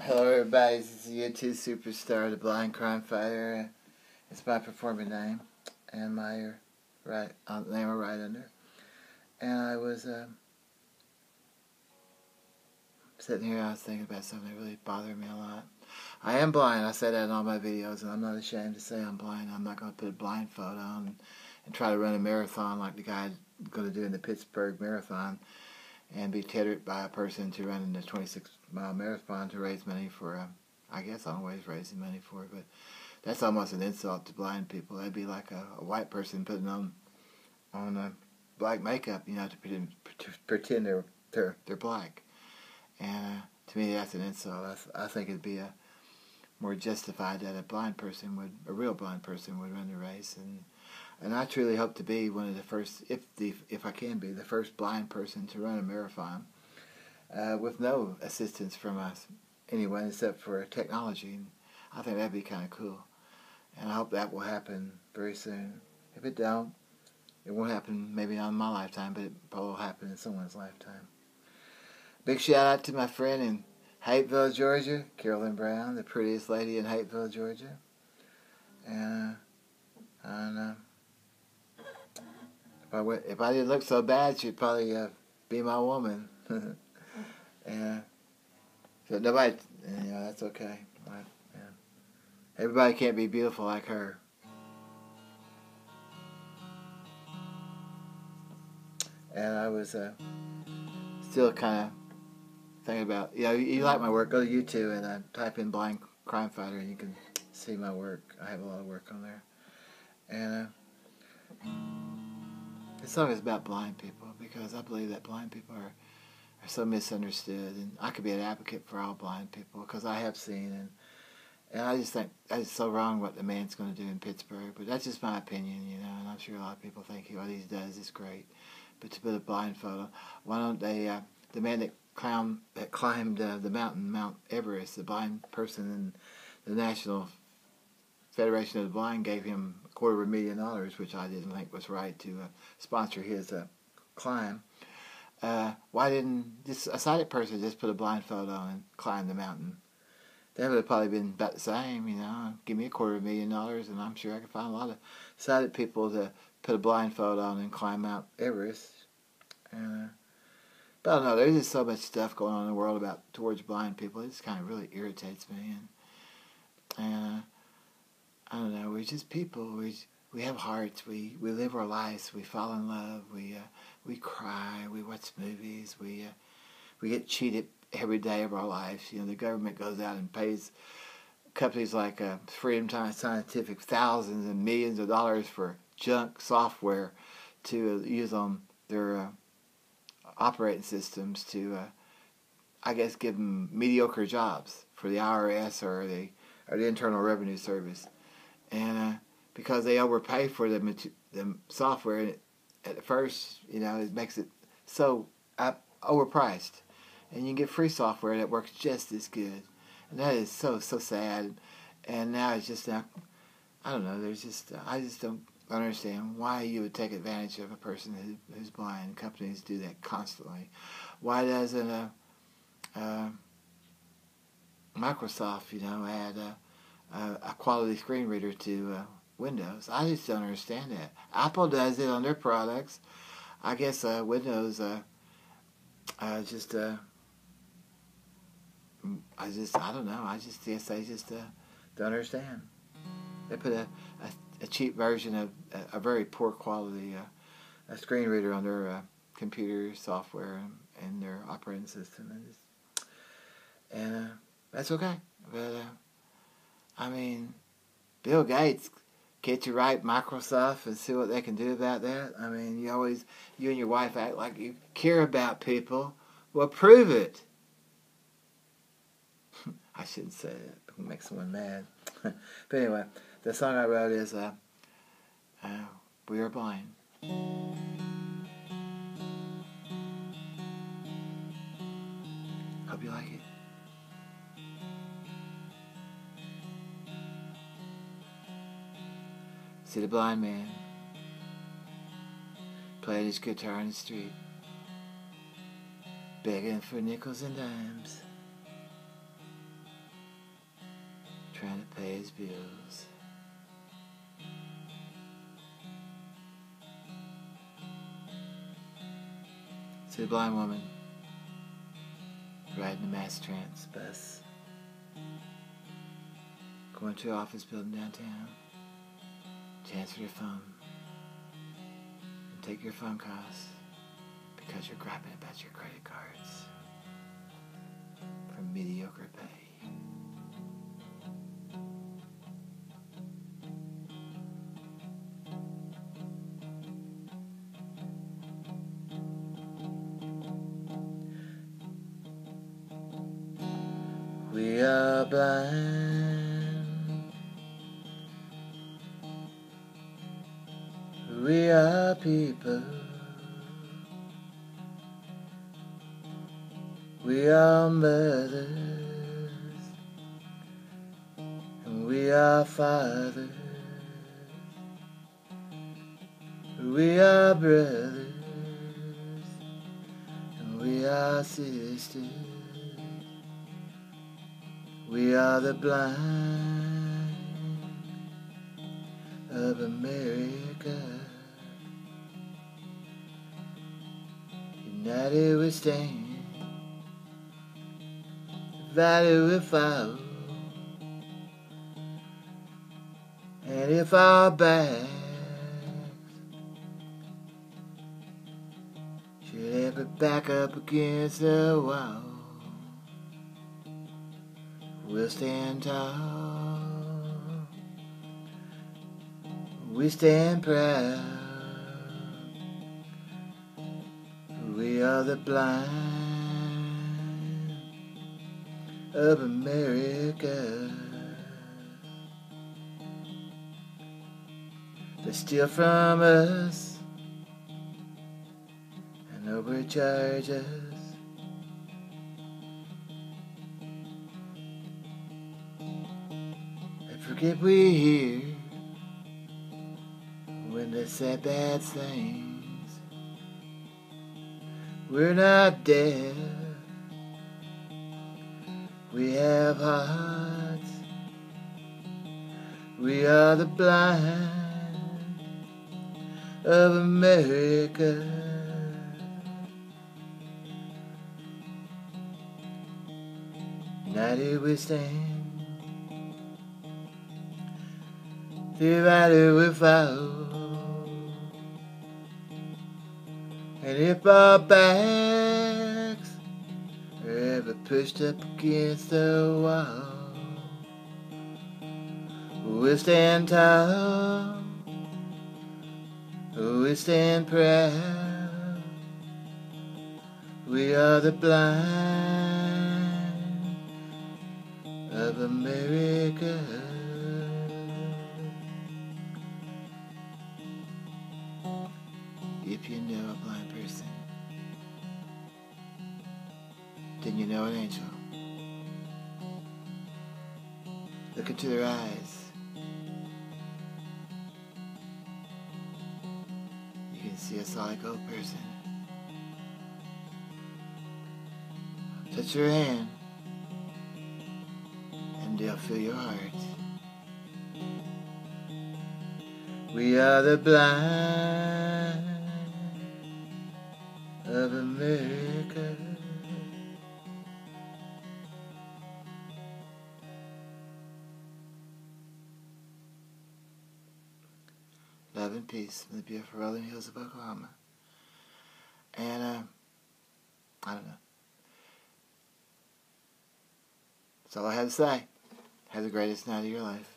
Hello everybody, this is YouTube superstar, the Blind Crime Fighter. It's my performing name and my name I write under. And I was sitting here, I was thinking about something that really bothered me a lot. I am blind, I say that in all my videos, and I'm not ashamed to say I'm blind. I'm not going to put a blindfold on and try to run a marathon like the guy going to do in the Pittsburgh Marathon and be tethered by a person to run in the 26-mile marathon to raise money for, I guess I'm always raising money for it, but that's almost an insult to blind people. That'd be like a white person putting on black makeup, you know, to pretend they're black. And to me, that's an insult. I think it'd be more justified that a real blind person would run the race, and I truly hope to be one of the first, if I can be, the first blind person to run a marathon with no assistance from anyone except for technology. I think that'd be kind of cool, and I hope that will happen very soon. If it don't, it won't happen maybe not in my lifetime, but it probably will happen in someone's lifetime. Big shout out to my friend in Hapeville, Georgia, Carolyn Brown, the prettiest lady in Hapeville, Georgia, and if I didn't look so bad, she'd probably be my woman. And so nobody, you know, that's okay. Yeah. Everybody can't be beautiful like her. And I was still kind of thinking about, you know, you like my work, go to YouTube and type in Blind Crime Fighter and you can see my work. I have a lot of work on there. And this song is about blind people because I believe that blind people are so misunderstood, and I could be an advocate for all blind people because I have seen, and I just think that's so wrong what the man's going to do in Pittsburgh, but that's just my opinion, you know, and I'm sure a lot of people think what he does is great, but to put a blindfold on, why don't they, the man that climbed the mountain, Mount Everest, the blind person in the National Federation of the Blind gave him $250,000, which I didn't think was right to sponsor his climb. Why didn't a sighted person just put a blindfold on and climb the mountain? That would have probably been about the same, you know. Give me $250,000 and I'm sure I could find a lot of sighted people to put a blindfold on and climb Mount Everest. But I don't know, there's just so much stuff going on in the world towards blind people. It just kind of really irritates me. And I don't know, we're just people. We have hearts. We live our lives. We fall in love. We cry. We watch movies. We get cheated every day of our lives. You know, the government goes out and pays companies like Freedom Scientific thousands and millions of dollars for junk software to use on their operating systems to, I guess, give them mediocre jobs for the IRS or the Internal Revenue Service, and because they overpay for the software at first, you know, it makes it so overpriced, and you can get free software that works just as good, and that is so sad. And now it's just I don't know. I just don't understand why you would take advantage of a person who's blind. Companies do that constantly. Why doesn't Microsoft, you know, add a quality screen reader to Windows? I just don't understand that. Apple does it on their products. I guess Windows I don't know. I just guess they just don't understand. They put a cheap version of a very poor quality a screen reader on their computer software and their operating system, and that's okay. But I mean, Bill Gates, can't you write Microsoft and see what they can do about that? I mean, you and your wife act like you care about people. Well, prove it. I shouldn't say that. It'll make someone mad. But anyway, the song I wrote is We Are Blind. Hope you like it. See the blind man playing his guitar in the street, begging for nickels and dimes. trying to pay his bills. See a blind woman riding a mass trans bus, going to an office building downtown, transfer your phone, and take your phone costs because you're griping about your credit cards for mediocre pay. We are blind. We are people. We are mothers. And we are fathers. We are brothers. And we are sisters. We are the blind of America. United we stand, divided we fall. And if our backs should ever back up against the wall, we'll stand tall, we stand proud. We are the blind of America. They steal from us and overcharge us. Forget we hear when they say bad things. We're not deaf, we have hearts. We are the blind of America. United we stand, divided we fall. And if our backs are ever pushed up against the wall, we'll stand tall, we stand proud. We are the blind of America. If you know a blind person, then you know an angel. Look into their eyes. You can see a solid gold person. Touch your hand, and they'll feel your heart. We are the blind of America. Love and peace from the beautiful rolling hills of Oklahoma. And I don't know. That's all I had to say. Have the greatest night of your life.